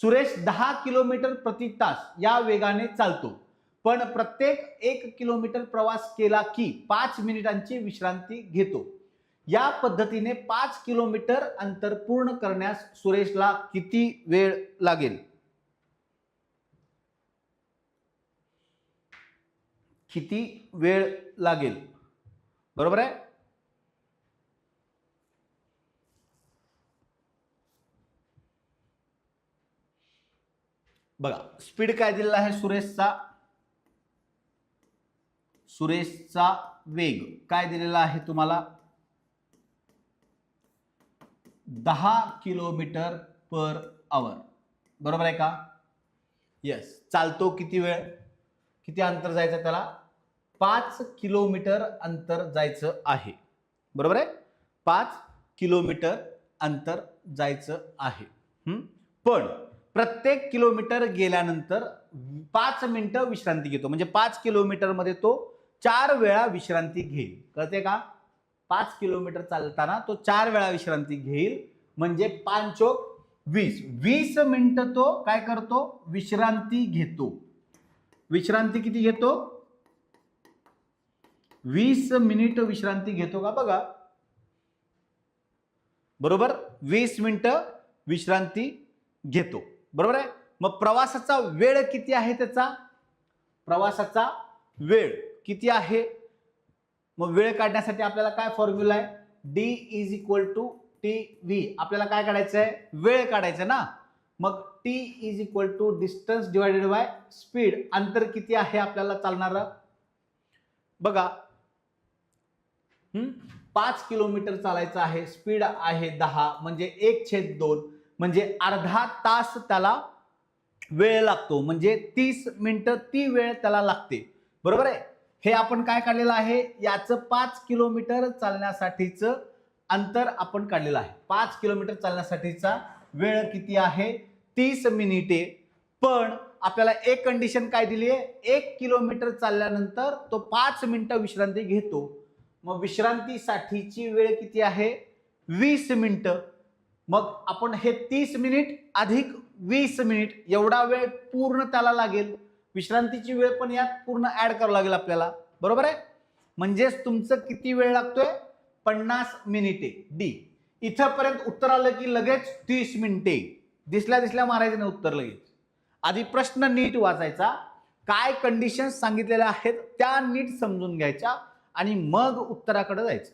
Suresh 10 kilometre प्रति तास या वेगाने चालतो, पण प्रत्येक 1 किलोमीटर प्रवास केला की 5 मिनिटांची विश्रांती घेतो. या पद्धतीने 5 किलोमीटर अंतर पूर्ण करण्यास सुरेशला किती वेळ लागेल? किती वेळ लागेल? बरोबर आहे. बघा स्पीड काय दिलेला आहे सुरेशचा वेग काय दिलेला आहे तुम्हाला? 10 किलोमीटर पर आवर. बरोबर आहे का? यस. चालतो किती वेळ, किती अंतर जायचं त्याला? 5 किलोमीटर अंतर जायचं आहे. बरोबर आहे. 5 किलोमीटर अंतर जायचं आहे. पण प्रत्येक किलोमीटर गेल्यानंतर 5 मिनिटं विश्रांती घेतो. म्हणजे 5 किलोमीटर मध्ये तो 4 वेळा विश्रांती घेईल. कळते का? 5 किलोमीटर चालताना तो 4 वेळा विश्रांती घेईल. म्हणजे 5 चोक 20. 20 मिनिटं तो काय करतो? विश्रांती घेतो. विश्रांती किती घेतो? 20 मिनिट विश्रांती घेतो का बघा. बरोबर. 20 मिनिटं विश्रांती घेतो. बरोबर आहे. मग प्रवासाचा वेळ किती आहे त्याचा? प्रवासाचा वेळ किती आहे? मग वेळ काढण्यासाठी आपल्याला काय फॉर्म्युला आहे? D = TV. आपल्याला काय काढायचं आहे? वेळ काढायचं ना. मग T = distance divided by speed. अंतर किती आहे आपल्याला चालणारं? बघा 5 किलोमीटर चालायचं आहे, स्पीड आहे 10, म्हणजे 1/2 म्हणजे अर्धा तास त्याला वेळ लागतो. म्हणजे 30 मिनिटं ती वेळ त्याला लागते. बरोबर आहे. हे आपण काय काढलेलं आहे? याचं 5 किलोमीटर चालण्यासाठीचं अंतर आपण काढलेलं आहे. 5 किलोमीटर चालण्यासाठीचा वेळ किती आहे? 30 मिनिटे. पण आपल्याला एक कंडिशन काय दिली आहे? 1 किलोमीटर चालल्यानंतर तो 5 मिनिटं विश्रांती घेतो. मग विश्रांतीसाठीची वेळ किती आहे? 20 मिनिटं. मग आपण हे 30 मिनिट अधिक 20 मिनिट एवढा वेळ पूर्ण त्याला लागेल. विश्रांतीची वेळ पण यात पूर्ण ऍड करावं लागेल आपल्याला. बरोबर आहे. म्हणजेच तुमचं किती वेळ लागतोय? 50 मिनिटे. डी. इथंपर्यंत उत्तर आलं की लगेच 30 मिनिटे. दिसल्या मारायचं नाही उत्तर लगेच. आधी प्रश्न नीट वाचायचा, काय कंडिशन्स सांगितलेल्या आहेत त्या नीट समजून घ्यायच्या आणि मग उत्तराकडे जायचं.